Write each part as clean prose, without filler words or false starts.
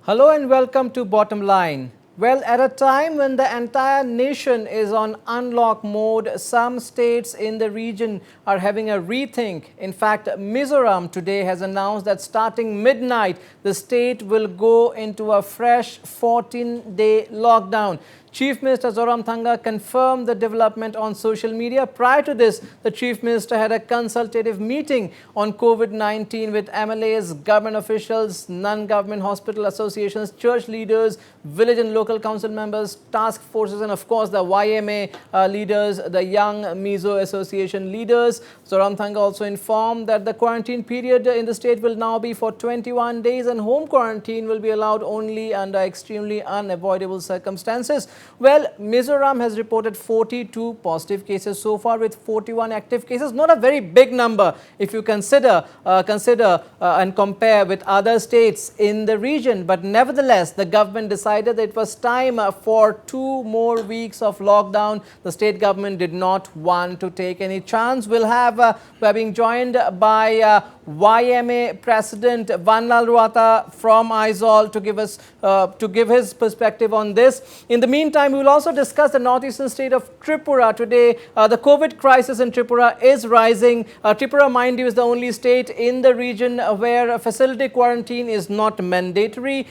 Hello and welcome to Bottom Line. Well, at a time when the entire nation is on unlock mode, some states in the region are having a rethink. In fact, Mizoram today has announced that starting midnight, the state will go into a fresh 14-day lockdown. Chief Minister Zoramthanga confirmed the development on social media. Prior to this, the Chief Minister had a consultative meeting on COVID-19 with MLAs, government officials, non-government hospital associations, church leaders, village and local council members, task forces, and of course the YMA leaders, the Young Mizo Association leaders. Zoramthanga also informed that the quarantine period in the state will now be for 21 days and home quarantine will be allowed only under extremely unavoidable circumstances. Well, Mizoram has reported 42 positive cases so far with 41 active cases. Not a very big number if you consider and compare with other states in the region. But nevertheless, the government decided that it was time for 2 more weeks of lockdown. The state government did not want to take any chance. We are being joined by YMA President Vanlal Ruata from Aizawl to give his perspective on this. In the meantime, we will also discuss the northeastern state of Tripura today. The COVID crisis in Tripura is rising. Tripura, mind you, is the only state in the region where facility quarantine is not mandatory.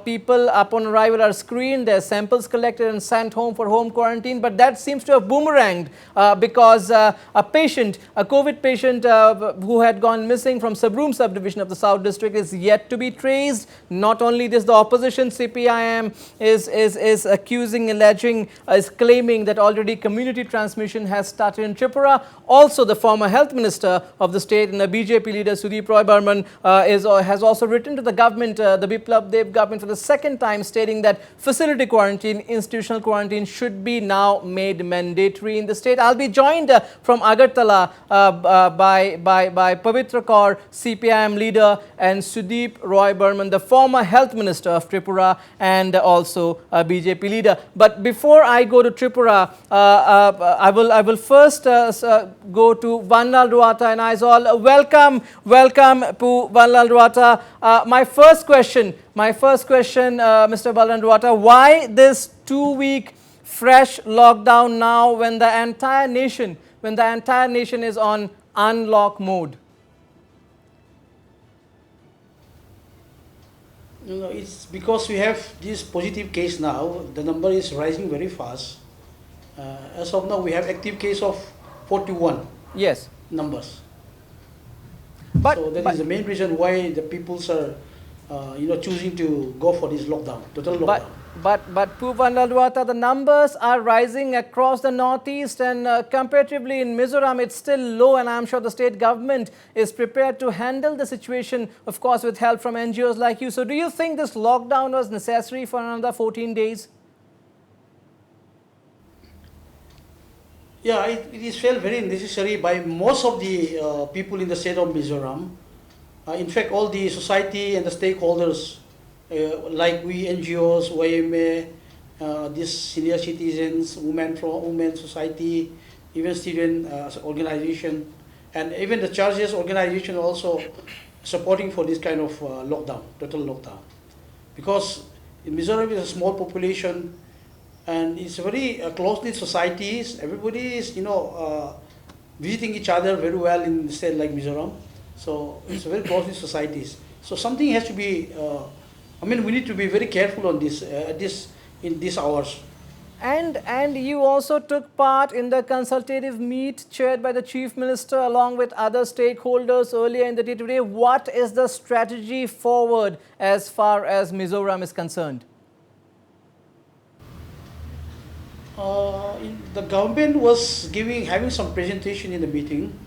People upon arrival are screened, their samples collected and sent home for home quarantine. But that seems to have boomeranged because a COVID patient who had gone missing from Sabroom subdivision of the South District is yet to be traced. Not only this, the opposition CPIM is accusing, alleging, is claiming that already community transmission has started in Tripura. Also, the former health minister of the state and the BJP leader Sudeep Roy Burman has also written to the government, the Biplab Deb government, for the second time, stating that facility quarantine, institutional quarantine should be now made mandatory in the state. I'll be joined from Agartala by Pavitra Kaur, CPIM leader, and Sudeep Roy Burman, the former health minister of Tripura and also a BJP leader. But before I go to Tripura, I will first go to Vanlal Ruata and Aizawl. Welcome, Vanlal Ruata. My first question, Mr. Balran Ruata, why this 2-week fresh lockdown now when the entire nation is on unlock mode? It's because we have this positive case now. The number is rising very fast. As of now, we have active case of 41. Yes. Numbers. So that is the main reason why the peoples are, choosing to go for this lockdown, total lockdown. But Vanlal Ruata, the numbers are rising across the northeast, and comparatively in Mizoram it's still low, and I'm sure the state government is prepared to handle the situation, of course with help from NGOs like you. So do you think this lockdown was necessary for another 14 days? Yeah, it is felt very necessary by most of the people in the state of Mizoram. In fact, all the society and the stakeholders, like we NGOs, YMA, these senior citizens, women society, even student organization, and even the churches organization also supporting for this kind of lockdown, total lockdown. Because in Mizoram is a small population and it's very close-knit societies. Everybody is, visiting each other very well in a state like Mizoram. So it's very close-knit societies. So something has to be we need to be very careful on this, in these hours. And you also took part in the consultative meet chaired by the Chief Minister along with other stakeholders earlier in the day today. What is the strategy forward as far as Mizoram is concerned? The government was having some presentation in the meeting,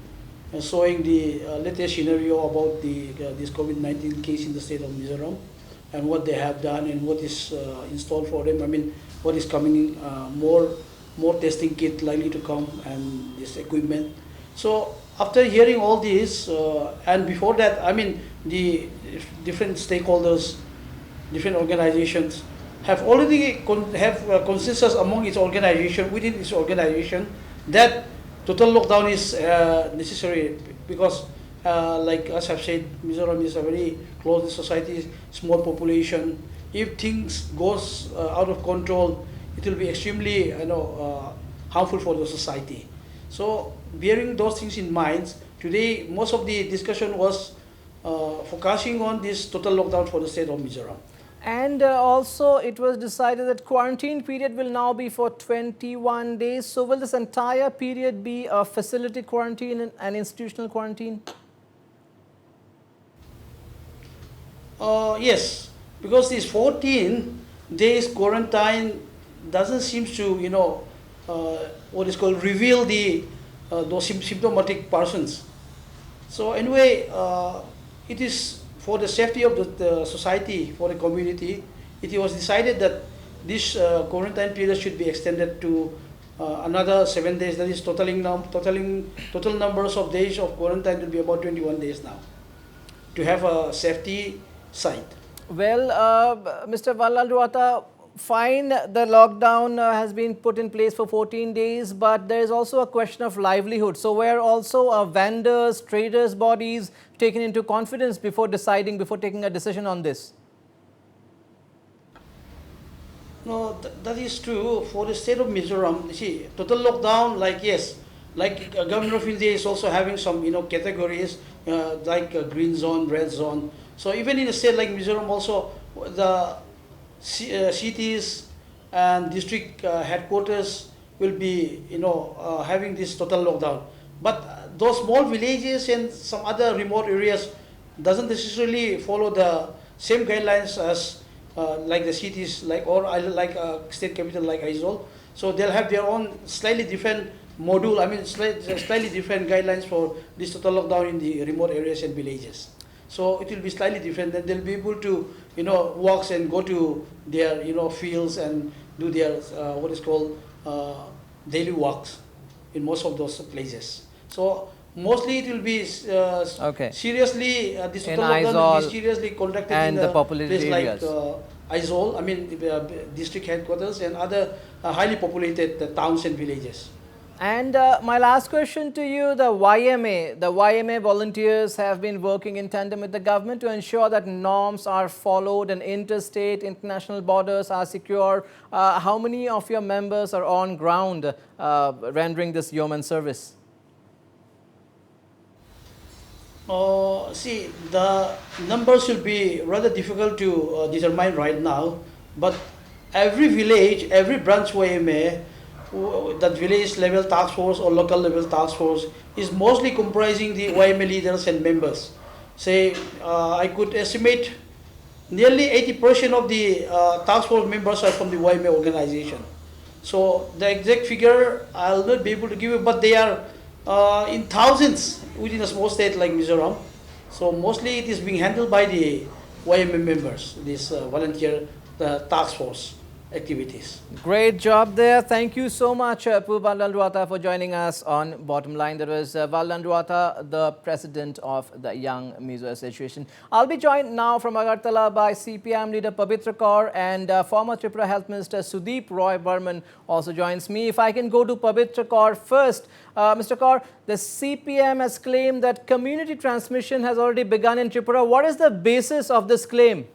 showing the latest scenario about this COVID-19 case in the state of Mizoram, and what they have done and what is installed for them. What is coming, more testing kit likely to come and this equipment. So after hearing all this, and before that, the different stakeholders, different organizations have already have consensus among within its organization that total lockdown is necessary because like as I've said, Mizoram is a very close society, small population, if things goes out of control, it will be extremely harmful for the society. So bearing those things in mind, today most of the discussion was focusing on this total lockdown for the state of Mizoram. And also, it was decided that quarantine period will now be for 21 days. So, will this entire period be a facility quarantine and institutional quarantine? Yes, because this 14 days quarantine doesn't seem to, what is called reveal the those symptomatic persons. So anyway, it is for the safety of the society, for the community. It was decided that this quarantine period should be extended to another 7 days. That is total numbers of days of quarantine will be about 21 days now, to have a safety side. Well, Mr. Vallandruwata, fine, the lockdown has been put in place for 14 days, but there is also a question of livelihood. So, were also vendors, traders' bodies taken into confidence before taking a decision on this? No, that is true. For the state of Mizoram, you see, total lockdown, like yes, like Governor of India is also having some, categories like green zone, red zone. So even in a state like Mizoram also, the cities and district headquarters will be, having this total lockdown. But those small villages and some other remote areas doesn't necessarily follow the same guidelines as like the cities, like state capital like Aizawl. So they'll have their own slightly different module. I mean, slightly different guidelines for this total lockdown in the remote areas and villages. So it will be slightly different. Then they'll be able to, walk and go to their, fields and do their what is called daily walks in most of those places. So mostly it will be Okay. seriously this In total lockdown will Aizawl be seriously conducted and in the a populated place like areas. Aizawl, I mean district headquarters and other highly populated towns and villages. And my last question to you, the YMA volunteers have been working in tandem with the government to ensure that norms are followed and interstate, international borders are secure. How many of your members are on ground rendering this yeoman service? See, the numbers will be rather difficult to determine right now, but every village, every branch YMA, that village level task force or local level task force is mostly comprising the YMA leaders and members. Say, I could estimate nearly 80% of the task force members are from the YMA organization. So the exact figure I'll not be able to give you, but they are in thousands within a small state like Mizoram. So mostly it is being handled by the YMA members, this volunteer task force activities. Great job there. Thank you so much, Pu Vallandruwata, for joining us on Bottom Line. That was Vallandruwata, the president of the Young Mizo Association. I'll be joined now from Agartala by CPM leader Pabitra Kaur, and former Tripura Health Minister Sudeep Roy Burman also joins me. If I can go to Pabitra Kaur first. Mr. Kaur, the CPM has claimed that community transmission has already begun in Tripura. What is the basis of this claim?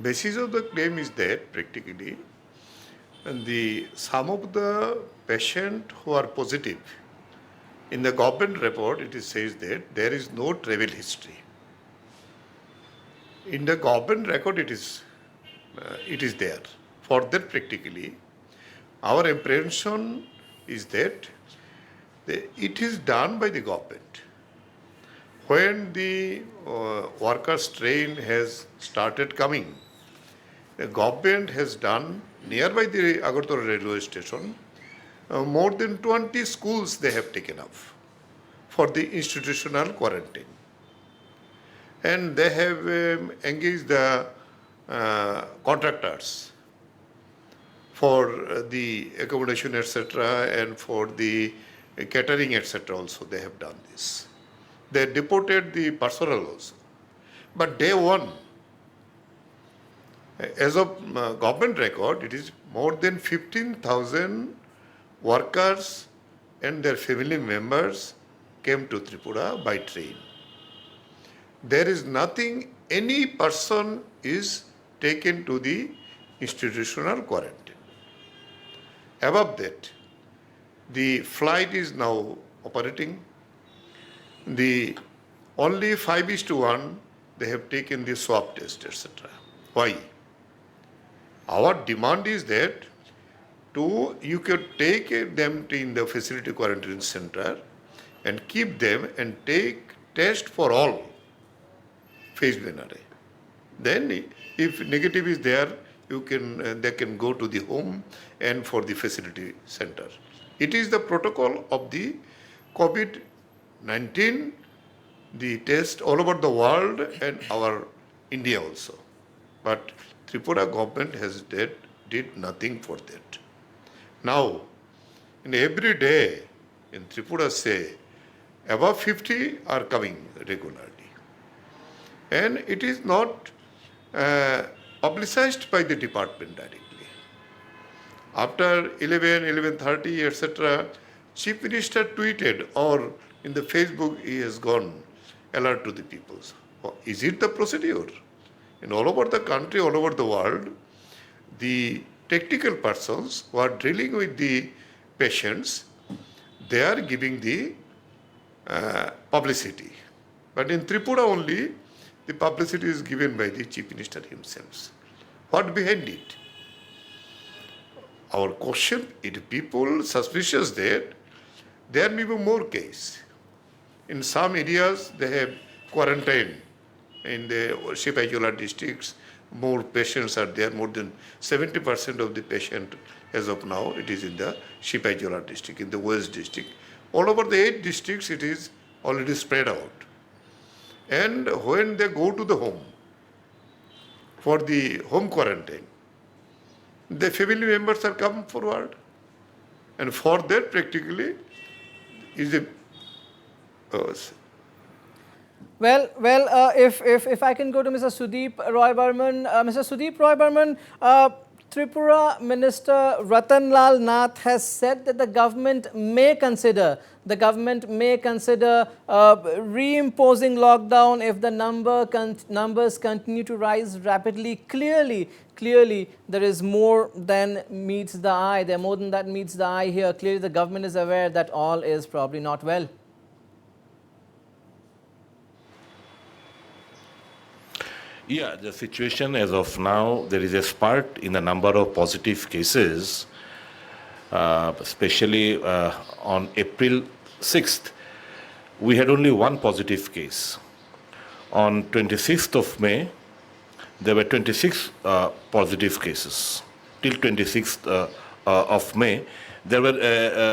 Basis of the claim is that practically some of the patients who are positive, in the government report it says that there is no travel history. In the government record it is there. For that practically, our impression is that it is done by the government. When the workers' train has started coming, the government has done nearby the Agartala railway station, more than 20 schools they have taken up for the institutional quarantine. And they have engaged the contractors for the accommodation, etc., and for the catering, etc. also they have done this. They deported the personnel also. But day one, as of government record, it is more than 15,000 workers and their family members came to Tripura by train. there is nothing, any person is taken to the institutional quarantine. Above that, the flight is now operating. The only 5:1, they have taken the swab test, etc. Why? Our demand is that you could take them in the facility quarantine center and keep them and take test for all phase binary. Then if negative is there, they can go to the home and for the facility center. It is the protocol of the COVID-19, the test all over the world and our India also. But Tripura government did nothing for that. Now, in every day in Tripura say, above 50 are coming regularly. And it is not publicized by the department directly. After 11:30, etc., Chief Minister tweeted or in the Facebook he has gone alert to the people. Is it the procedure? And all over the country, all over the world, the technical persons who are dealing with the patients, they are giving the publicity. But in Tripura only, the publicity is given by the Chief Minister himself. What behind it? Our question, if people suspicious that there may be more case. In some areas, they have quarantine. In the Shivajula districts, more patients are there. More than 70% of the patient as of now, it is in the Shivajula district, in the West district. All over the 8 districts, it is already spread out. And when they go to the home for the home quarantine, the family members are come forward. And for that, practically, is a if I can go to Mr. Sudeep Roy Burman. Mr. Sudeep Roy Burman, Tripura Minister Ratan Lal Nath has said that the government may consider reimposing lockdown if the numbers continue to rise rapidly. Clearly, there is more than meets the eye. There more than that meets the eye here. Clearly, the government is aware that all is probably not well. Yeah, the situation as of now, there is a spurt in the number of positive cases, especially on April 6th. We had only one positive case. On 26th of May, there were 26 positive cases. Till 26th of May, there were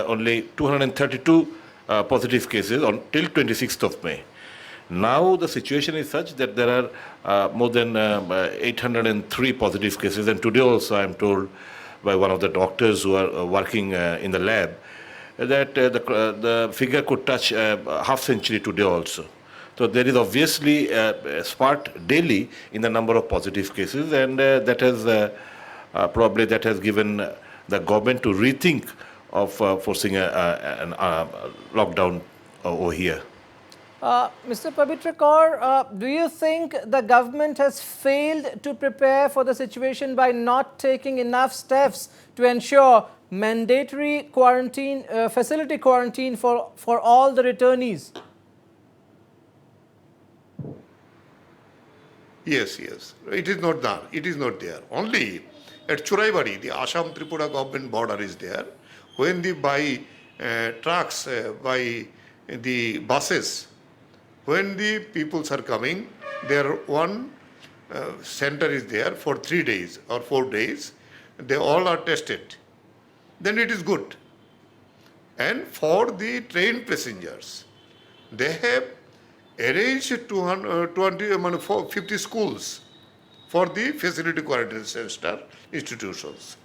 only 232 positive cases till 26th of May. Now the situation is such that there are more than 803 positive cases, and today also I am told by one of the doctors who are working in the lab that the figure could touch half century today also. So there is obviously a spurt daily in the number of positive cases, and that has probably given the government to rethink of forcing a lockdown over here. Mr. Pavitra Kaur, do you think the government has failed to prepare for the situation by not taking enough steps to ensure mandatory quarantine, facility quarantine for all the returnees? Yes. It is not done. It is not there. Only at Churaibari, the Assam Tripura government border is there. When by trucks, by the buses, when the peoples are coming, there one center is there for 3 days or 4 days. They all are tested. Then it is good. And for the train passengers, they have arranged 50 schools for the facility quarantine center institutions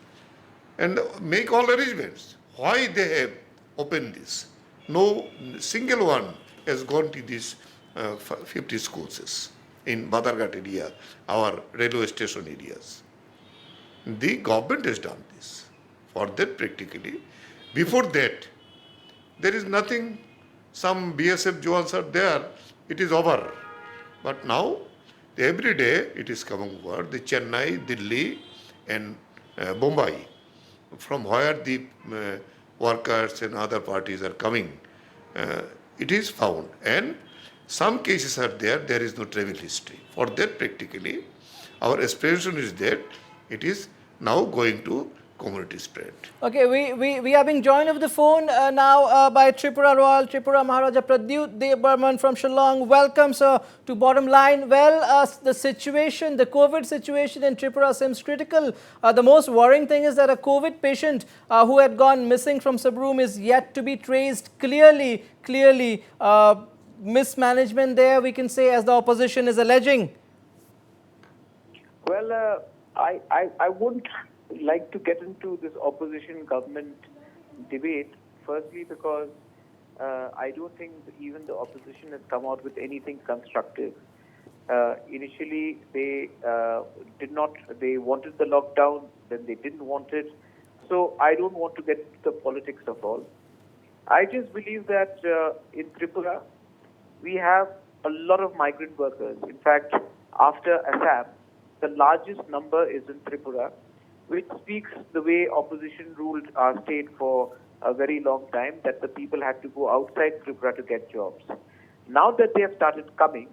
and make all arrangements. Why they have opened this? No single one has gone to these 50 schools in Badarghat area, our railway station areas. The government has done this. For that practically, before that, there is nothing. Some BSF Jawans are there. It is over. But now, every day it is coming over the Chennai, Delhi, and Mumbai, from where the workers and other parties are coming. Uh, it is found, and some cases are there. There is no travel history. For that, practically, our aspiration is that it is now going to community spread. Okay, we are being joined over the phone now by Tripura Royal, Tripura Maharaja Pradyut Dev from Shillong. Welcome, sir, to Bottom Line. Well, the situation, the COVID situation in Tripura seems critical. The most worrying thing is that a COVID patient who had gone missing from Sabroom is yet to be traced. Clearly, mismanagement there, we can say, as the opposition is alleging. Well, I wouldn't like to get into this opposition government debate, firstly because I don't think even the opposition has come out with anything constructive. Initially, they they wanted the lockdown, then they didn't want it. So I don't want to get into the politics of all. I just believe that in Tripura, we have a lot of migrant workers. In fact, after Assam, the largest number is in Tripura, which speaks the way opposition ruled our state for a very long time, that the people had to go outside Tripura to get jobs. Now that they have started coming,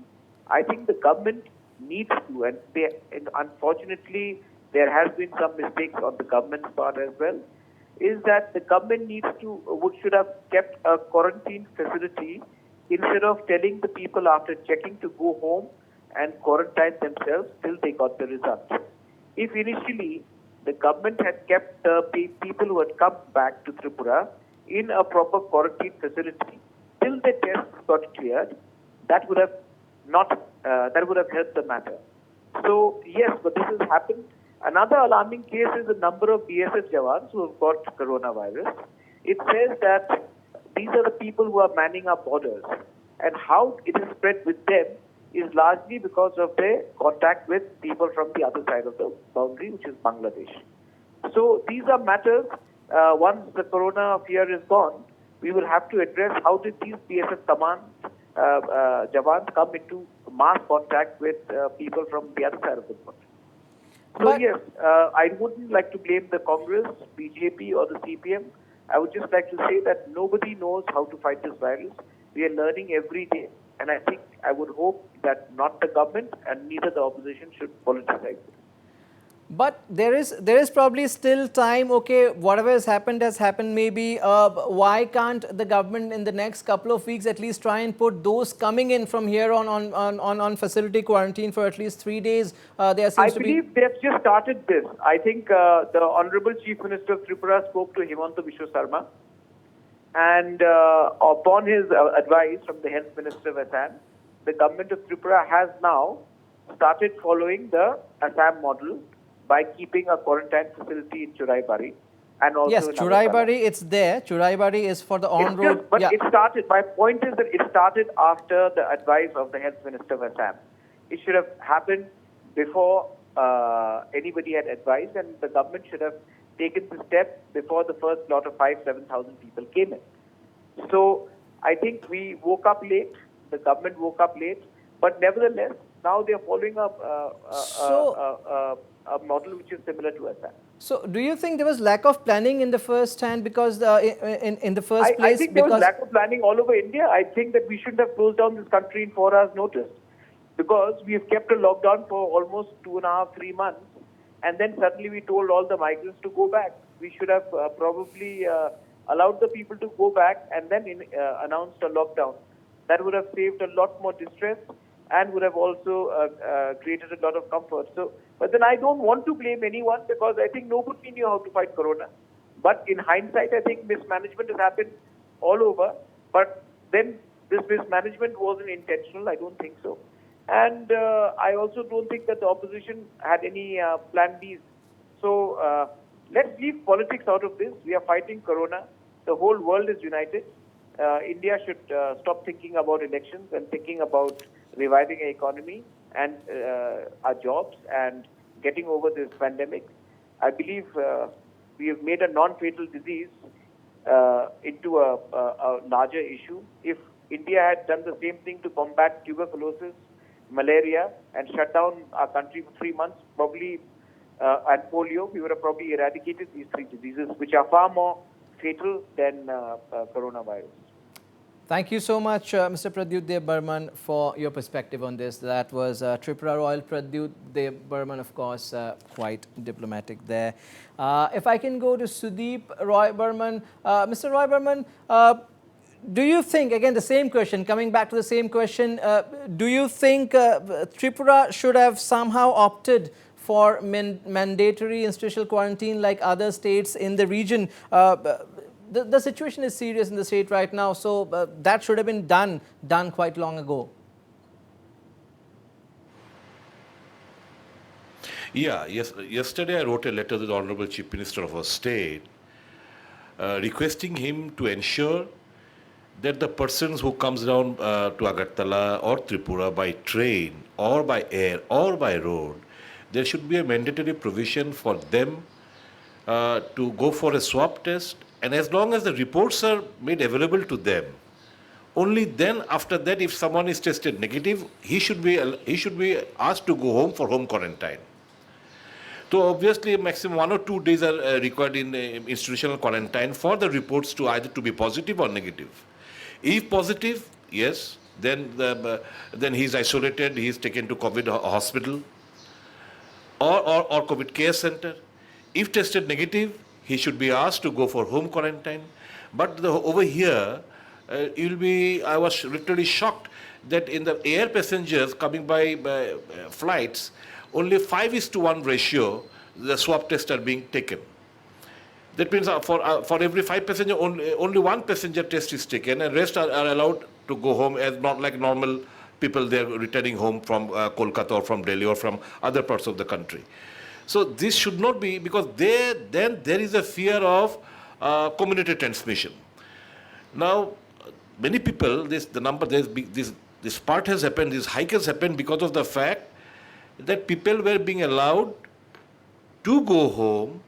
I think the government needs to, and unfortunately there has been some mistakes on the government's part as well, is that the government should have kept a quarantine facility instead of telling the people after checking to go home and quarantine themselves till they got the result. If initially the government had kept the people who had come back to Tripura in a proper quarantine facility till the tests got cleared, that would have helped the matter. So yes, but this has happened. Another alarming case is the number of BSF Jawans who have got coronavirus. It says that these are the people who are manning our borders, and how it is spread with them is largely because of their contact with people from the other side of the boundary, which is Bangladesh. So these are matters, once the corona fear is gone, we will have to address how did these BSF Jawans come into mass contact with people from the other side of the border. So But yes, I wouldn't like to blame the Congress, BJP or the CPM. I would just like to say that nobody knows how to fight this virus. We are learning every day. And I think I would hope that not the government and neither the opposition should politicize it. But there is probably still time. Okay, whatever has happened maybe. Why can't the government in the next couple of weeks at least try and put those coming in from here on facility quarantine for at least 3 days? There seems I believe they have just started this. I think the Honorable Chief Minister of Tripura spoke to Himanta Biswa Sarma, and upon his advice from the Health Minister of Assam, the government of Tripura has now started following the Assam model by keeping a quarantine facility in Churaibari and also yes, in Churaibari, it's there. Churaibari is for the on-road. But it started, my point is that it started after the advice of the Health Minister of Assam. It should have happened before anybody had advised, and the government should have taken the step before the first lot of 7,000 people came in. So I think we woke up late, the government woke up late, but nevertheless, now they are following up a model which is similar to Assam. So do you think there was lack of planning in the first hand because in the first place? I think there was lack of planning all over India. I think that we shouldn't have closed down this country in 4 hours' notice, because we have kept a lockdown for almost 2.5, 3 months, and then suddenly we told all the migrants to go back. We should have probably allowed the people to go back and then announced a lockdown. That would have saved a lot more distress and would have also created a lot of comfort. So, but then I don't want to blame anyone, because I think nobody knew how to fight corona. But in hindsight, I think mismanagement has happened all over. But then this mismanagement wasn't intentional. I don't think so. And I also don't think that the opposition had any plan Bs. So let's leave politics out of this. We are fighting corona. The whole world is united. India should stop thinking about elections and thinking about reviving our economy and our jobs and getting over this pandemic. I believe we have made a non-fatal disease into a larger issue. If India had done the same thing to combat tuberculosis, malaria and shut down our country for 3 months, probably, and polio, we would have probably eradicated these three diseases, which are far more fatal than coronavirus. Thank you so much, Mr. Pradyut Dev Burman, for your perspective on this. That was Tripura Royal Pradyut Dev Burman, of course, quite diplomatic there. If I can go to Sudeep Roy Burman. Mr. Roy Burman, do you think, again, the same question, coming back to the same question, do you think Tripura should have somehow opted for mandatory institutional quarantine like other states in the region? The situation is serious in the state right now, so that should have been done quite long ago. Yeah, yes. Yesterday I wrote a letter to the Honorable Chief Minister of our state requesting him to ensure that the persons who comes down to Agartala or Tripura by train or by air or by road, there should be a mandatory provision for them to go for a swab test, and as long as the reports are made available to them, only then after that, if someone is tested negative, he should be asked to go home for home quarantine. So obviously maximum 1 or 2 days are required in institutional quarantine for the reports to either to be positive or negative. If positive, yes, then he is isolated, he is taken to COVID hospital or COVID care center. If tested negative, he should be asked to go for home quarantine. But over here, I was literally shocked that in the air passengers coming by flights, only 5:1 ratio, the swab tests are being taken. That means for every 5 passengers, only 1 passenger test is taken, and rest are allowed to go home as not like normal people. They're returning home from Kolkata or from Delhi or from other parts of the country. So this should not be, because then there is a fear of community transmission. Now, many people, this part has happened, this hike has happened because of the fact that people were being allowed to go home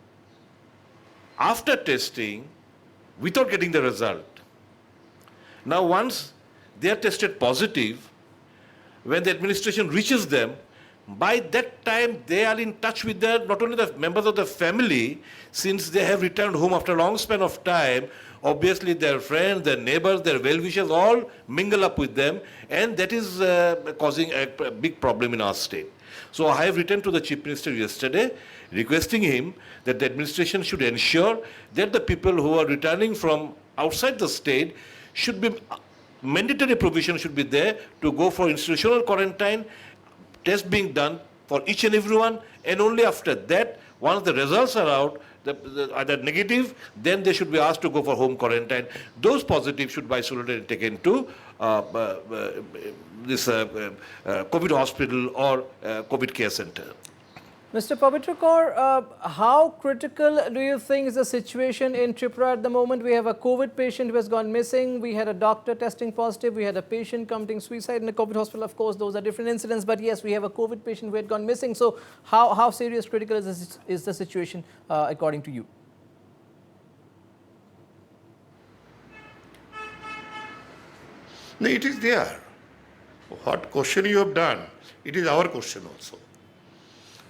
after testing without getting the result. Now, once they are tested positive, when the administration reaches them, by that time they are in touch with not only the members of the family, since they have returned home after a long span of time, obviously their friends, their neighbors, their well-wishers all mingle up with them, and that is causing a big problem in our state. So I have written to the Chief Minister yesterday requesting him that the administration should ensure that the people who are returning from outside the state should be, mandatory provision should be there to go for institutional quarantine, test being done for each and everyone, and only after that, once the results are out, either negative, then they should be asked to go for home quarantine. Those positive should be isolated and taken to this COVID hospital or COVID care center. Mr. Pavitra Kaur, how critical do you think is the situation in Tripura at the moment? We have a COVID patient who has gone missing. We had a doctor testing positive. We had a patient committing suicide in a COVID hospital. Of course, those are different incidents. But yes, we have a COVID patient who had gone missing. So how serious, critical is the situation according to you? No, it is there. What question you have done, it is our question also.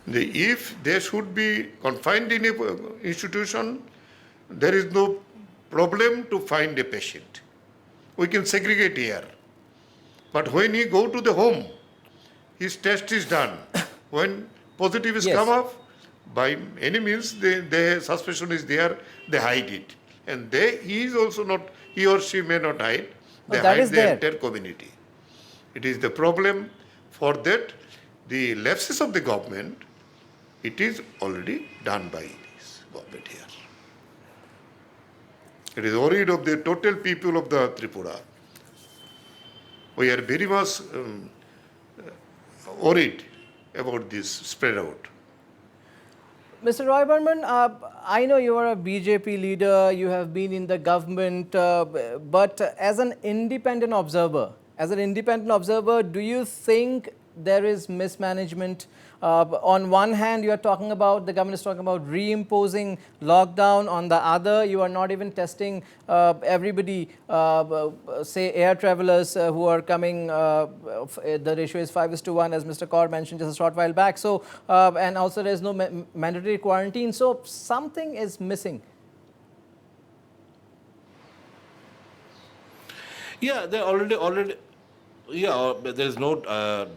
If they should be confined in an institution, there is no problem to find a patient. We can segregate here. But when he go to the home, his test is done. When positive is come up, by any means, the suspicion is there, they hide it. And he is also not, he or she may not hide, they hide the entire community. It is the problem. For that, the lapses of the government, it is already done by this government here. It is worried of the total people of the Tripura. We are very much worried about this spread out. Mr. Roy Burman, I know you are a BJP leader, you have been in the government, but as an independent observer, do you think there is mismanagement. On one hand, you are talking about, the government is talking about reimposing lockdown. On the other, you are not even testing everybody, say air travelers who are coming. The ratio is 5:1, as Mr. Kaur mentioned just a short while back. So, and also there is no mandatory quarantine. So something is missing. Yeah, they already. Yeah, there is no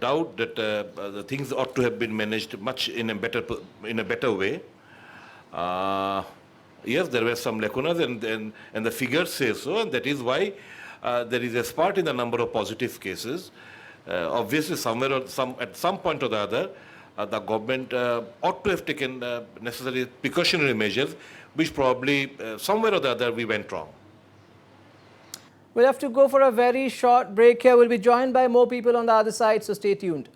doubt that the things ought to have been managed much in a better way. Yes, there were some lacunas, and the figures say so, and that is why there is a spurt in the number of positive cases. Obviously, at some point or the other, the government ought to have taken necessary precautionary measures, which probably somewhere or the other we went wrong. We'll have to go for a very short break here. We'll be joined by more people on the other side, so stay tuned.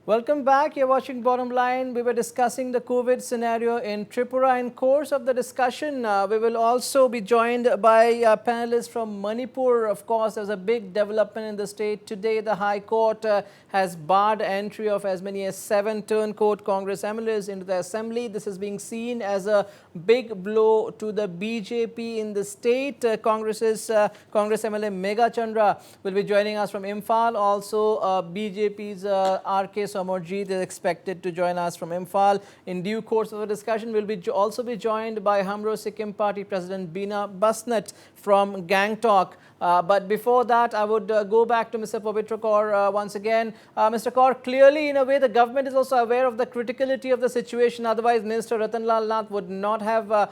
Welcome back. You're watching Bottom Line. We were discussing the COVID scenario in Tripura. In course of the discussion, we will also be joined by panelists from Manipur. Of course, there's a big development in the state. Today, the High Court has barred entry of as many as 7 turncoat Congress MLAs into the assembly. This is being seen as a big blow to the BJP in the state. Congress MLA Megha Chandra will be joining us from Imphal. Also, BJP's RK Samarjeet is expected to join us from Imphal. In due course of the discussion, we'll also be joined by Hamro Sikkim Party President Bina Basnet from Gangtok. But before that, I would go back to Mr. Pavitra Kaur once again. Mr. Kaur, clearly, in a way, the government is also aware of the criticality of the situation. Otherwise, Minister Ratanlal Nath would not have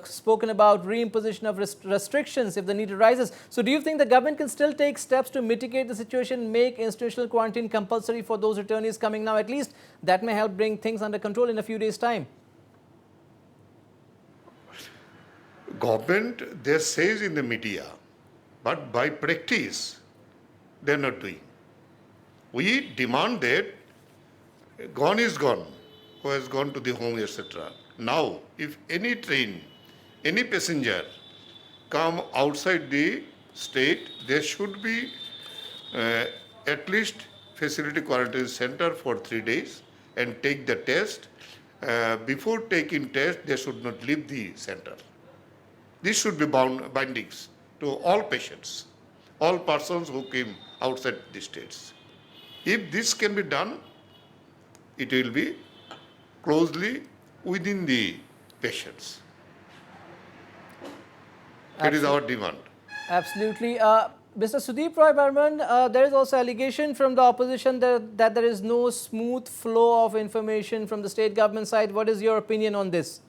spoken about reimposition of restrictions if the need arises. So do you think the government can still take steps to mitigate the situation, make institutional quarantine compulsory for those returnees coming now? At least that may help bring things under control in a few days' time. Government, they says in the media, but by practice, they are not doing. We demand that gone is gone, who has gone to the home, etc. Now, if any train, any passenger come outside the state, there should be at least facility quarantine center for 3 days and take the test. Before taking test, they should not leave the center. This should be bindings to all patients, all persons who came outside the states. If this can be done, it will be closely within the patients. That is our demand. Absolutely. Mr. Sudeep Roy Burman, there is also allegation from the opposition that there is no smooth flow of information from the state government side. What is your opinion on this?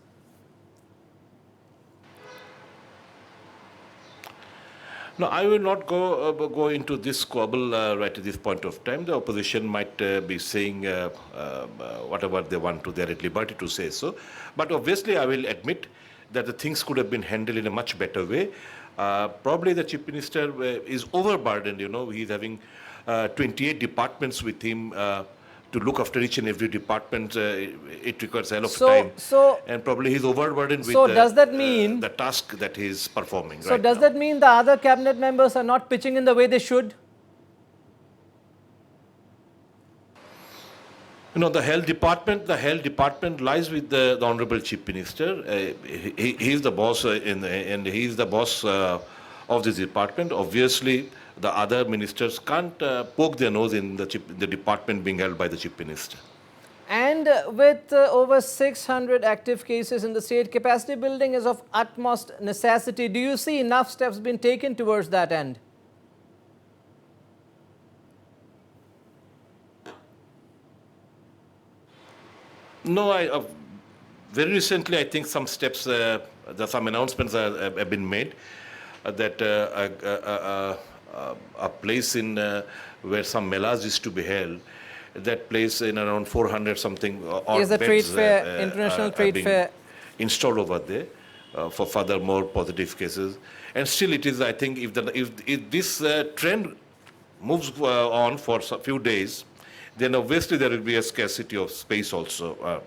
No, I will not go into this squabble right at this point of time. The opposition might be saying whatever they want to. They are at liberty to say so. But obviously, I will admit that the things could have been handled in a much better way. Probably the Chief Minister is overburdened. You know, he's having 28 departments with him. To look after each and every department, it requires a lot of time. And probably he's overburdened with does that mean the task that he's performing. So does that mean the other cabinet members are not pitching in the way they should? You know, the health department lies with the Honorable Chief Minister. He is the boss, and he is the boss of this department. Obviously, the other ministers can't poke their nose in the department being held by the Chief Minister. And with over 600 active cases in the state, capacity building is of utmost necessity. Do you see enough steps being taken towards that end? No, very recently I think some steps, some announcements have been made that a place in where some melas used to be held, that place in around 400 something is the trade fair, international trade fair, installed over there for further more positive cases. And still it is, I think, if this trend moves on for a few days, then obviously there will be a scarcity of space also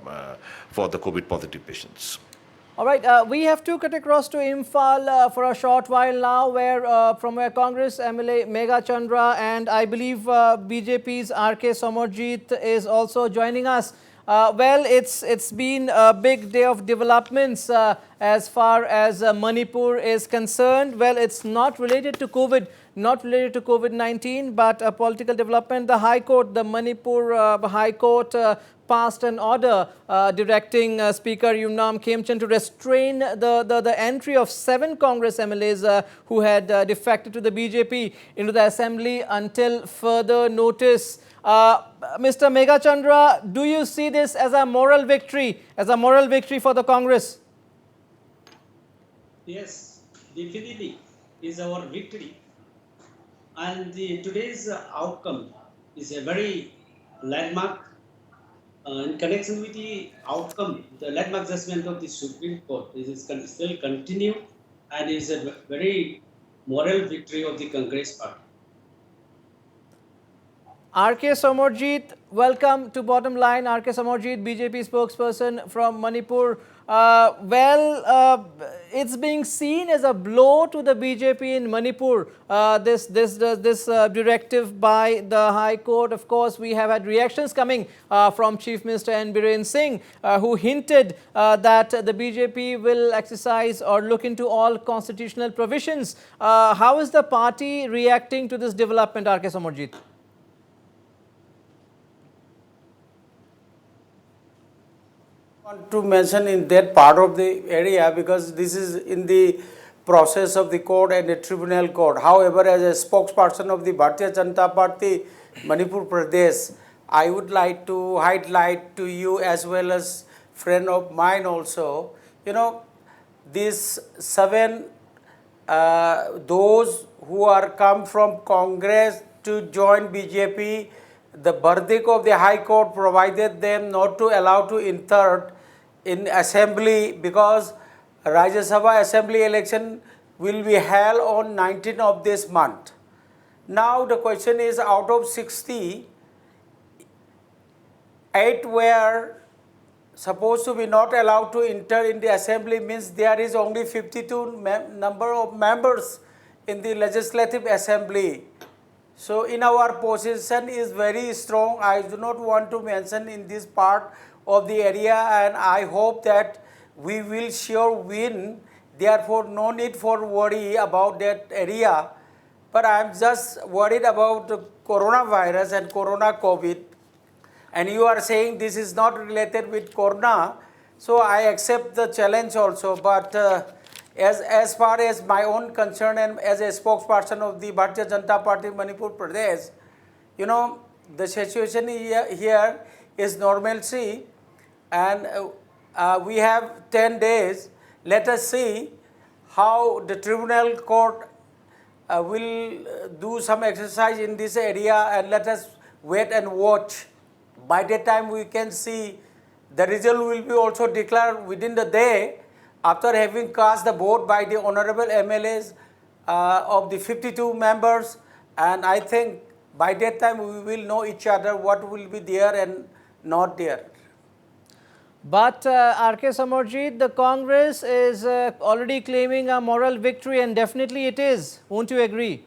for the COVID positive patients. All right, we have to cut across to Imphal for a short while now, from where Congress MLA Megha Chandra and I believe BJP's RK Samarjit is also joining us. Well, it's been a big day of developments as far as Manipur is concerned. Well, it's not related to COVID-19, but a political development. The High Court, the Manipur High Court passed an order directing Speaker Yumnam Khemchand to restrain the entry of 7 Congress MLAs who had defected to the BJP into the assembly until further notice. Mr. Megha Chandra, do you see this as a moral victory, for the Congress? Yes, definitely is our victory. And today's outcome is a very landmark. In connection with the outcome, the landmark judgment of the Supreme Court is still continue and is a very moral victory of the Congress party. RK Samarjit, welcome to Bottom Line. RK Samarjit, BJP spokesperson from Manipur. It's being seen as a blow to the BJP in Manipur. This directive by the High Court. Of course, we have had reactions coming from Chief Minister N. Biren Singh, who hinted that the BJP will exercise or look into all constitutional provisions. How is the party reacting to this development, RK Samarjit? Want to mention in that part of the area because this is in the process of the court and the tribunal court. However, as a spokesperson of the Bharatiya Janata Party Manipur Pradesh, I would like to highlight to you as well as friend of mine also, these 7 those who are come from Congress to join BJP, the verdict of the High Court provided them not to allow to enter in assembly because Rajya Sabha assembly election will be held on 19th of this month. Now the question is, out of 60, 8 were supposed to be not allowed to enter in the assembly, means there is only 52 number of members in the legislative assembly. So in our position is very strong. I do not want to mention in this part of the area, and I hope that we will sure win. Therefore, no need for worry about that area. But I am just worried about the coronavirus and corona COVID. And you are saying this is not related with corona. So I accept the challenge also. But as far as my own concern and as a spokesperson of the Bharatiya Janata Party Manipur Pradesh, the situation here is normalcy, and we have 10 days. Let us see how the tribunal court will do some exercise in this area, and let us wait and watch. By that time we can see the result will be also declared within the day after having cast the vote by the honorable MLAs of the 52 members, and I think by that time we will know each other what will be there and not there. But RK Samarjit, the Congress is already claiming a moral victory, and definitely it is. Won't you agree?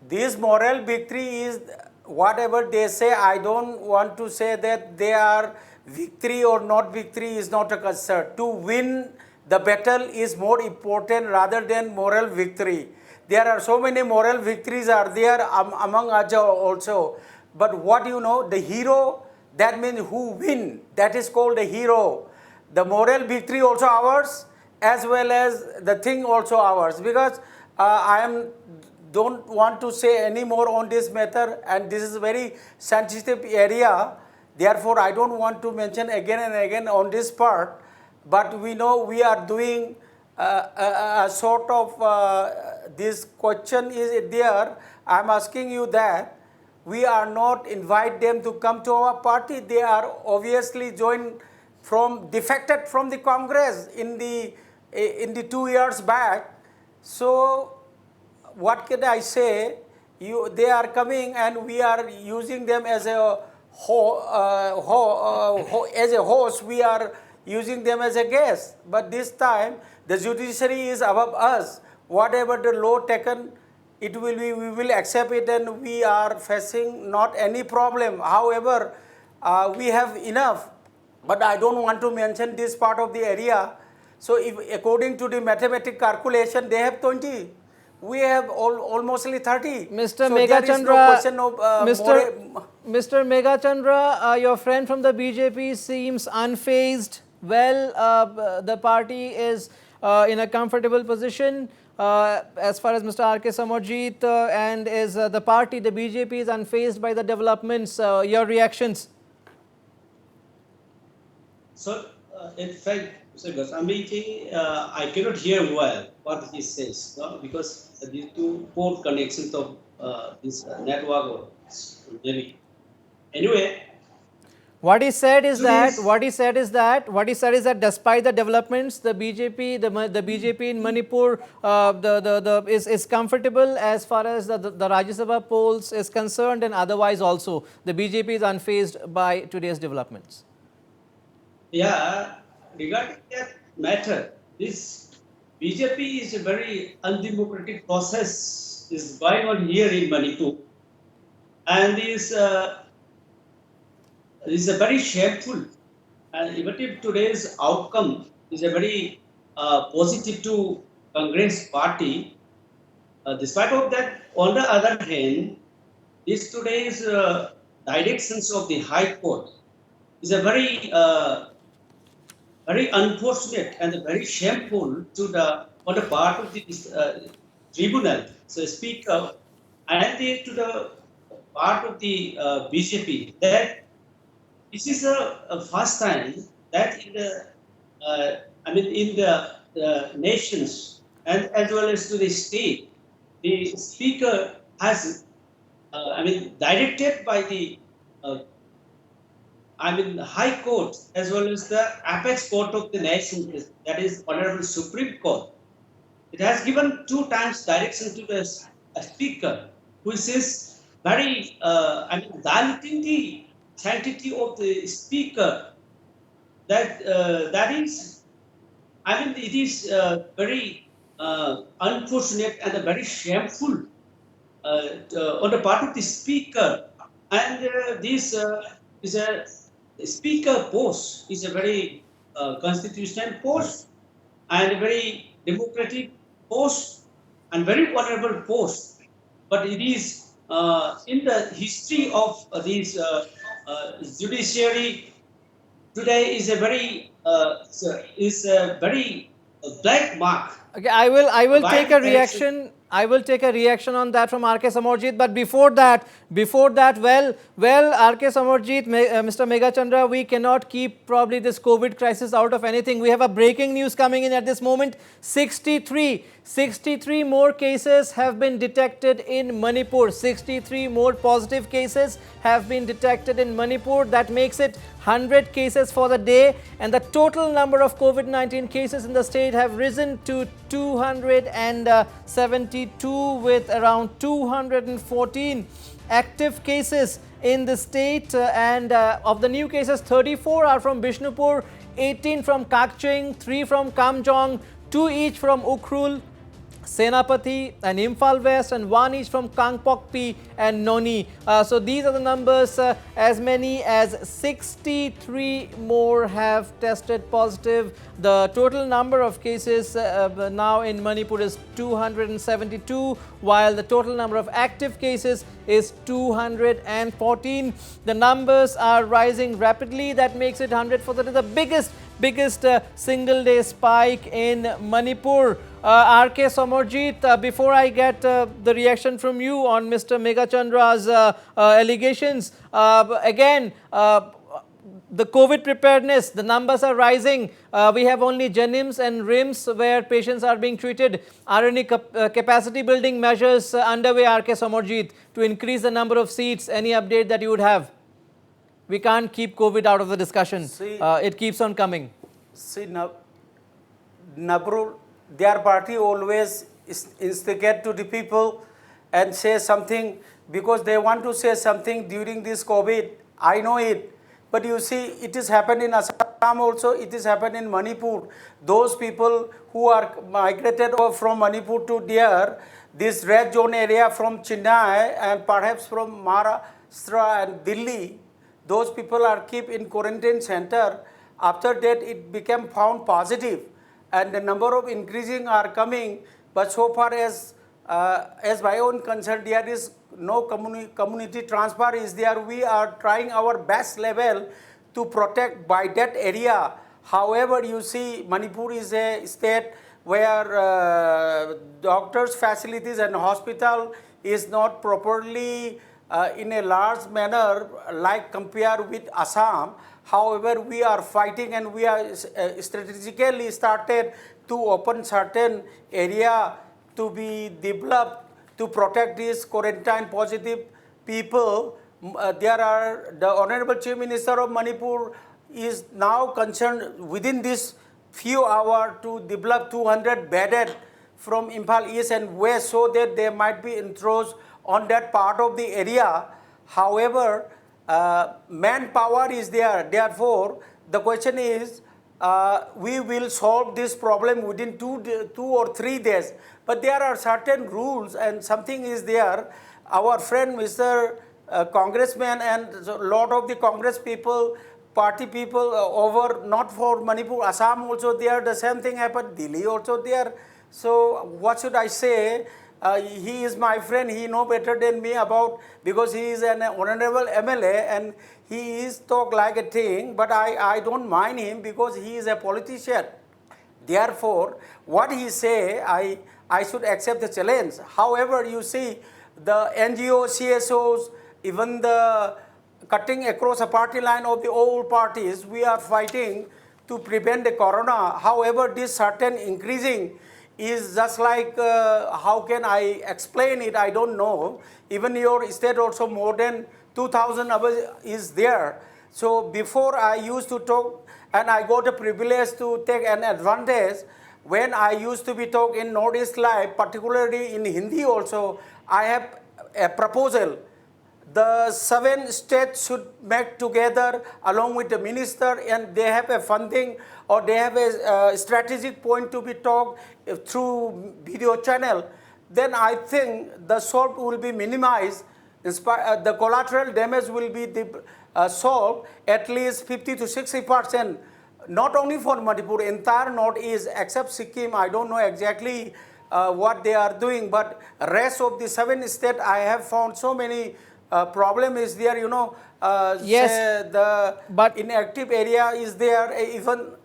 This moral victory is whatever they say. I don't want to say that they are victory or not victory is not a concern. To win the battle is more important rather than moral victory. There are so many moral victories are there among us also. But what the hero, that means who win, that is called a hero. The moral victory also ours, as well as the thing also ours. Because don't want to say any more on this matter, and this is a very sensitive area. Therefore, I don't want to mention again and again on this part. But we know we are doing a sort of this question is there. I am asking you that we are not invite them to come to our party. They are obviously defected from the Congress in the 2 years back. So what can I say? They are coming, and we are using them as a host. We are using them as a guest. But this time, the judiciary is above us. Whatever the law taken, it will be, we will accept it, and we are facing not any problem. However, we have enough, but I don't want to mention this part of the area. So if according to the mathematic calculation, they have 20. We have almost 30. Mr. So there is no Megachandra, question of Mr. Megachandra, your friend from the BJP seems unfazed. Well, the party is in a comfortable position as far as Mr. R.K. Samarjit and is the party, the BJP is unfazed by the developments. Your reactions? So, in fact, Mr. Gasamiti, I cannot hear well what he says, no? Because these two port connections of this network or maybe. Anyway, What he said is that Today's- what he said is that despite the developments, the BJP, the BJP in Manipur, is comfortable as far as the Rajya Sabha polls is concerned, and otherwise also the BJP is unfazed by today's developments. yeah, regarding that matter, this BJP is a very undemocratic process is going on here in Manipur, and is a very shameful. And even if today's outcome is a very positive to Congress party, despite of that, on the other hand, this today's directions of the High Court is a very very unfortunate and very shameful to on the part of the tribunal, so speaker, and to the part of the BJP, that this is a first time that in the in the nations and as well as to the state, the speaker has directed by the High Court as well as the apex court of the nation, that is Honorable Supreme Court. It has given 2 times direction to the speaker, which is very diluting the sanctity of the speaker. That that is, it is very unfortunate and very shameful on the part of the speaker. And this is a speaker post is a very constitutional post and a very democratic post and very honorable post. But it is in the history of this judiciary today is a very black mark. Okay, I will Why take a there is- reaction. I will take a reaction on that from R.K. Samarjit. But before that, well, R.K. Samarjit, Mr. Megachandra, we cannot keep probably this COVID crisis out of anything. We have a breaking news coming in at this moment. 63 more cases have been detected in Manipur. 63 more positive cases have been detected in Manipur. That makes it 100 cases for the day, and the total number of COVID-19 cases in the state have risen to 272, with around 214 active cases in the state. And of the new cases, 34 are from Bishnupur, 18 from Kakching, 3 from Kamjong, 2 each from Ukhrul, Senapati and Imphal West, and 1 each from Kangpokpi and Noni. So these are the numbers. As many as 63 more have tested positive. The total number of cases now in Manipur is 272, while the total number of active cases is 214. The numbers are rising rapidly. That makes it 100 for the biggest single day spike in Manipur. R.K. Samarjit, before I get the reaction from you on Mr. Megachandra's allegations, again, the COVID preparedness, the numbers are rising. We have only Janims and RIMS where patients are being treated. Are any capacity building measures underway, R.K. Samarjit, to increase the number of seats? Any update that you would have? We can't keep COVID out of the discussion. It keeps on coming. See, Nabrul, their party always instigate to the people and say something because they want to say something during this COVID. I know it. But you see, it is happened in Assam. Assam also it is happened in Manipur. Those people who are migrated from Manipur to there, this red zone area from Chennai and perhaps from Maharashtra and Delhi, those people are kept in quarantine center. After that, it became found positive, and the number of increasing are coming. But so far as my own concern, there is no community transfer is there. We are trying our best level to protect by that area. However, you see, Manipur is a state where doctors' facilities and hospital is not properly in a large manner like compared with Assam. However, we are fighting and we are strategically started to open certain area to be developed to protect these quarantine positive people. There are the Honorable Chief Minister of Manipur is now concerned within this few hours to develop 200 bedded from Imphal East and West so that they might be enthroned on that part of the area. However, manpower is there. Therefore, the question is, we will solve this problem within 2 or 3 days. But there are certain rules and something is there. Our friend Mr. Congressman and a lot of the Congress people, party people over, not for Manipur, Assam also there, the same thing happened, Delhi also there. So what should I say? He is my friend, he know better than me about, because he is an honorable MLA and he is talk like a thing, but I don't mind him because he is a politician. Therefore, what he say, I should accept the challenge. However, you see, the NGO, CSOs, even the cutting across a party line of the old parties, we are fighting to prevent the corona. However, this certain increasing is just like, how can I explain it? I don't know. Even your state also more than 2,000 is there. So before I used to talk, and I got a privilege to take an advantage, when I used to be talk in Northeast Live, particularly in Hindi also, I have a proposal. The 7 states should make together along with the minister and they have a funding or they have a strategic point to be talked through video channel. Then I think the solve will be minimized. The collateral damage will be solved at least 50 to 60%. Not only for Manipur, entire Northeast except Sikkim, I don't know exactly what they are doing, but rest of the 7 states I have found so many problem is there, you know, Yes, the but inactive area is there,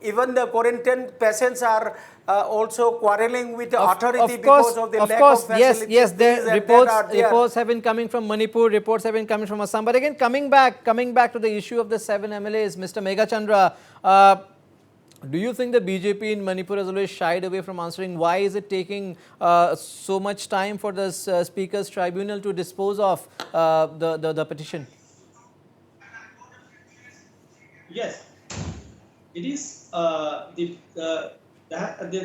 even the quarantine patients are also quarreling with the authority because of the lack of facilities. yes, These the and that reports are there. reports have been coming from Manipur, reports have been coming from Assam. But again, coming back to the issue of the 7 MLAs, Mr. Meghachandra, do you think the BJP in Manipur has always shied away from answering? Why is it taking so much time for the Speaker's Tribunal to dispose of the petition? Yes, it is. The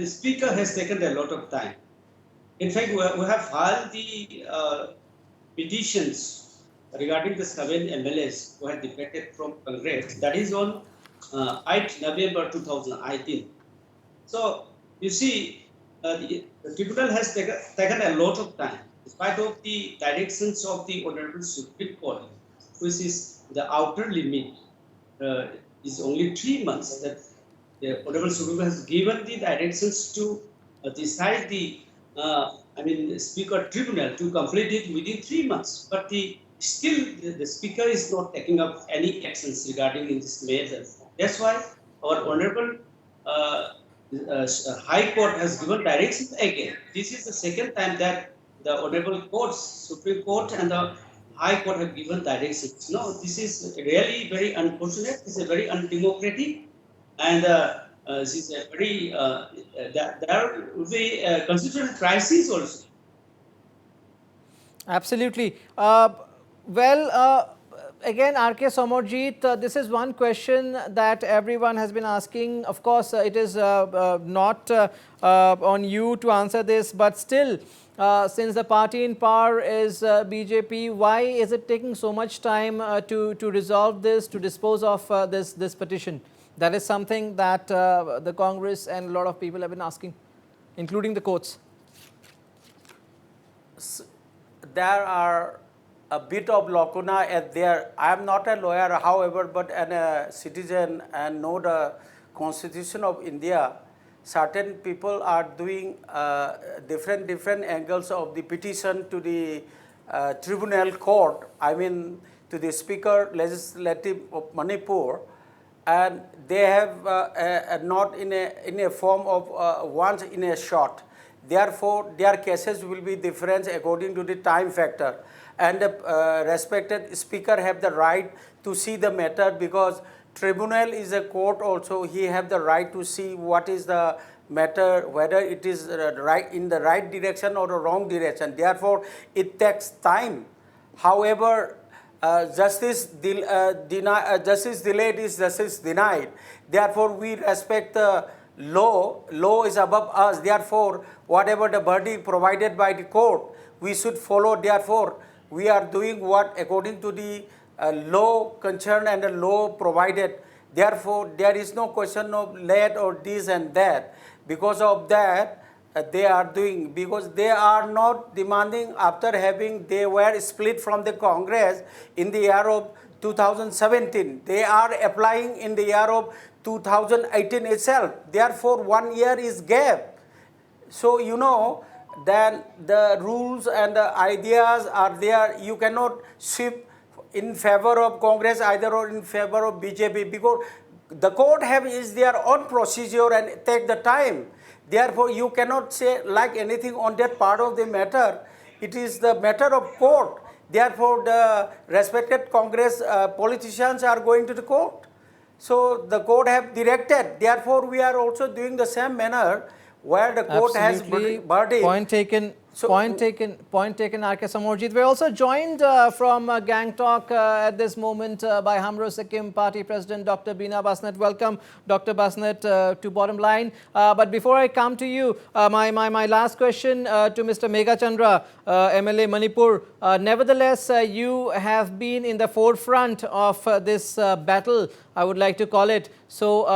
speaker has taken a lot of time. In fact, we have filed the petitions regarding the 7 MLAs who had defected from Congress. That is on 8 November 2018. So you see, the tribunal has taken a lot of time, despite of the directions of the Honorable Supreme Court, which is the outer limit. Is only 3 months that the Honorable Supreme Court has given the directions to decide the Speaker Tribunal to complete it within 3 months. But still the Speaker is not taking up any actions regarding in this matter. That's why our Honorable High Court has given directions again. This is the second time that the Honorable Courts, Supreme Court and the High Court have given directions. No, this is really very unfortunate. This is very undemocratic, and this is a very there will be a constitutional crisis also. Absolutely. again, R.K. Somorjit, this is one question that everyone has been asking. Of course, it is not on you to answer this, but still, since the party in power is BJP, why is it taking so much time to resolve this, to dispose of this petition? That is something that the Congress and a lot of people have been asking, including the courts. There are a bit of lacuna at there. I am not a lawyer, however, but a citizen and know the Constitution of India. Certain people are doing different angles of the petition to the tribunal court, I mean to the Speaker Legislative of Manipur, and they have not in a form of once in a shot. Therefore, their cases will be different according to the time factor. And the respected speaker have the right to see the matter, because tribunal is a court also. He have the right to see what is the matter, whether it is right in the right direction or the wrong direction. Therefore, it takes time. However, justice delayed is justice denied. Therefore, we respect the law. Law is above us. Therefore, whatever the verdict provided by the court, we should follow. Therefore, we are doing what according to the law concerned and the law provided. Therefore, there is no question of late or this and that. Because of that, they are doing, because they are not demanding after having, they were split from the Congress in the year of 2017. They are applying in the year of 2018 itself. Therefore, 1 year is gap. So, you know, then the rules and the ideas are there. You cannot shift in favor of Congress either or in favor of BJP, because the court is their own procedure and take the time. Therefore, you cannot say like anything on that part of the matter. It is the matter of court. Therefore, the respected Congress politicians are going to the court. So, the court have directed. Therefore, we are also doing the same manner where the court Absolutely. has verdict. Point taken. So- Point taken, R.K. Somorjit. We're also joined from Gangtok at this moment by Hamro Sikkim Party President Dr. Beena Basnet. Welcome, Dr. Basnet, to Bottom Line. But before I come to you, my last question to Mr. Megha Chandra, MLA Manipur. Nevertheless, you have been in the forefront of this battle, I would like to call it. So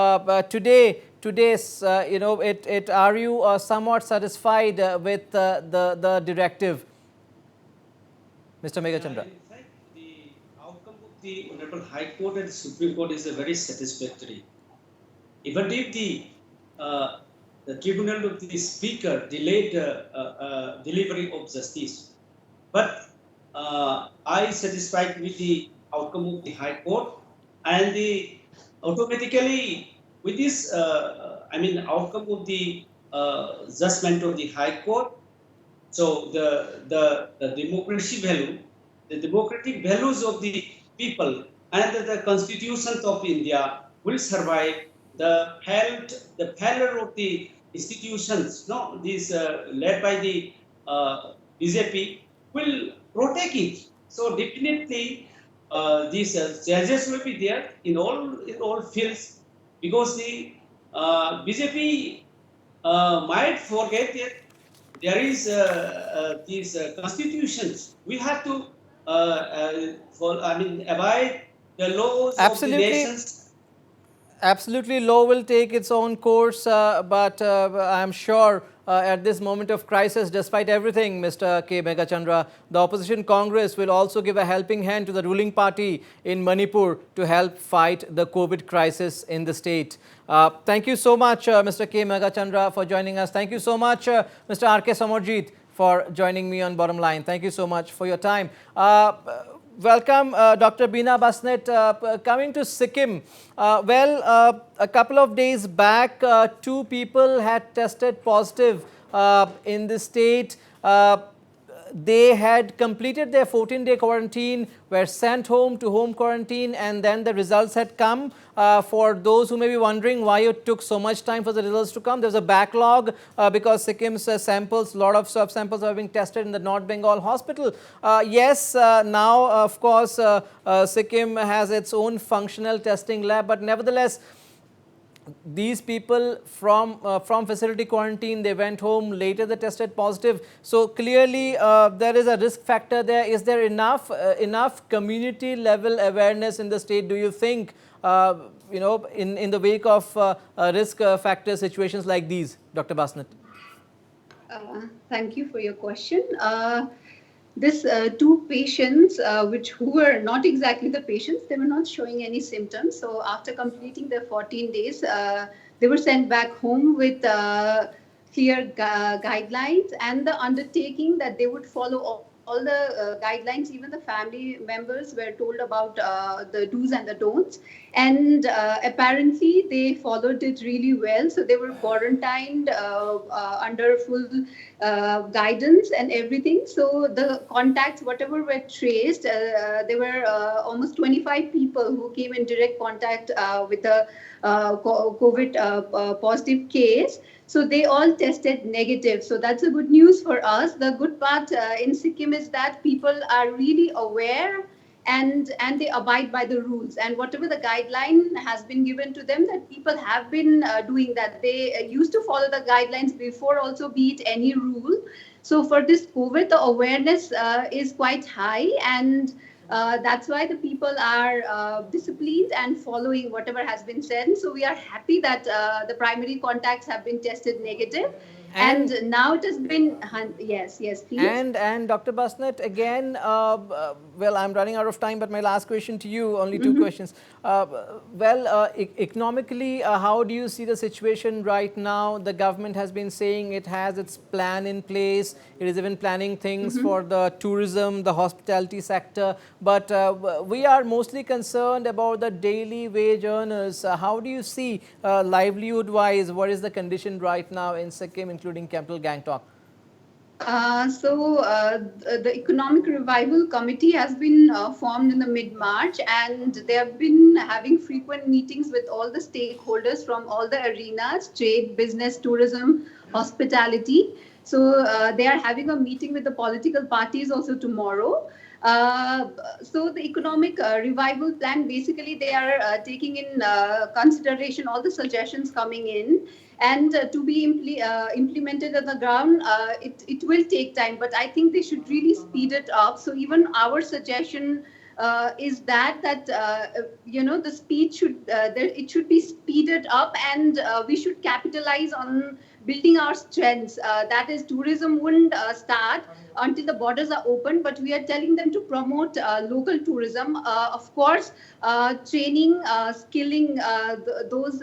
today's, are you somewhat satisfied with the directive, Mr. Megha Chandra? In fact, the outcome of the Honorable High Court and Supreme Court is very satisfactory. Even if the Tribunal of the Speaker delayed delivery of justice, but I satisfied with the outcome of the High Court, and automatically with this, outcome of the judgment of the High Court. So the democracy value, the democratic values of the people and the Constitution of India will survive the failure of the institutions. No, this led by the BJP will protect it. So definitely, these judges will be there in all fields, because the BJP might forget that there is these constitutions. We have to abide the laws Absolutely. of the nations. Absolutely, law will take its own course, but I'm sure at this moment of crisis, despite everything, Mr. K. Megha Chandra, the opposition Congress will also give a helping hand to the ruling party in Manipur to help fight the COVID crisis in the state. Thank you so much, Mr. K. Megha Chandra, for joining us. Thank you so much, Mr. R.K. Somorjit, for joining me on Bottom Line. Thank you so much for your time. Welcome, Dr. Beena Basnet. Coming to Sikkim, a couple of days back, 2 people had tested positive in the state. they had completed their 14-day quarantine, were sent home to home quarantine, and then the results had come. For those who may be wondering why it took so much time for the results to come, there's a backlog because Sikkim's samples, a lot of swab samples are being tested in the North Bengal hospital. Yes, now of course Sikkim has its own functional testing lab, but nevertheless, these people from facility quarantine, they went home, later they tested positive. So clearly there is a risk factor there. Is there enough community level awareness in the state, do you think, in the wake of risk factor situations like these, Dr. Basnet? Thank you for your question. This two patients, who were not exactly the patients, they were not showing any symptoms. So after completing their 14 days, they were sent back home with clear guidelines and the undertaking that they would follow all the guidelines. Even the family members were told about the do's and the don'ts. And apparently they followed it really well. So they were quarantined under full guidance and everything. So the contacts, whatever were traced, there were almost 25 people who came in direct contact with a COVID positive case. So they all tested negative. So that's a good news for us. The good part in Sikkim is that people are really aware and they abide by the rules. And whatever the guideline has been given to them, that people have been doing that. They used to follow the guidelines before also, be it any rule. So for this COVID, the awareness is quite high, and that's why the people are disciplined and following whatever has been said. So we are happy that the primary contacts have been tested negative. And now it has been, yes, please. And Dr. Basnet, again, well, I'm running out of time, but my last question to you, only two questions. Economically, how do you see the situation right now? The government has been saying it has its plan in place. It is even planning things for the tourism, the hospitality sector. But we are mostly concerned about the daily wage earners. How do you see livelihood-wise, what is the condition right now in Sikkim, including capital Gangtok? The Economic Revival Committee has been formed in the mid-March, and they have been having frequent meetings with all the stakeholders from all the arenas: trade, business, tourism, hospitality. So they are having a meeting with the political parties also tomorrow. So the economic revival plan, basically they are taking in consideration all the suggestions coming in, and to be implemented on the ground, it will take time, but I think they should really speed it up. So even our suggestion is that the speed should be speeded up, and we should capitalize on building our strengths. That is, tourism wouldn't start until the borders are open, but we are telling them to promote local tourism. Of course, training, skilling those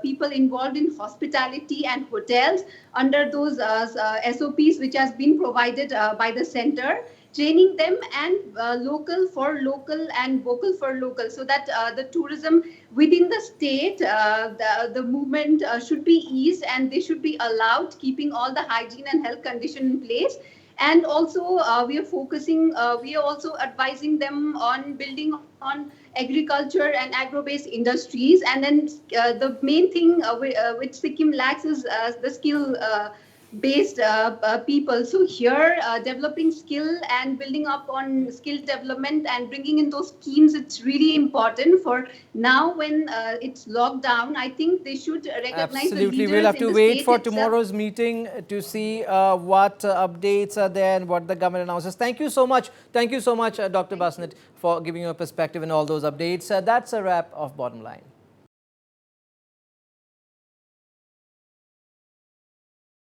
people involved in hospitality and hotels under those SOPs which has been provided by the center. Training them, and local for local and vocal for local, so that the tourism within the state, the movement should be eased, and they should be allowed, keeping all the hygiene and health condition in place. And also we are also advising them on building on agriculture and agro-based industries. And then the main thing which Sikkim lacks is the skill based people. So here developing skill and building up on skill development and bringing in those schemes, it's really important for now when it's locked down. I think they should recognize the leaders. We'll have to wait for itself. tomorrow's meeting to see what updates are there and what the government announces. Thank you so much. Thank you so much, Dr. Basnet, for giving your perspective and all those updates. That's a wrap of Bottom Line.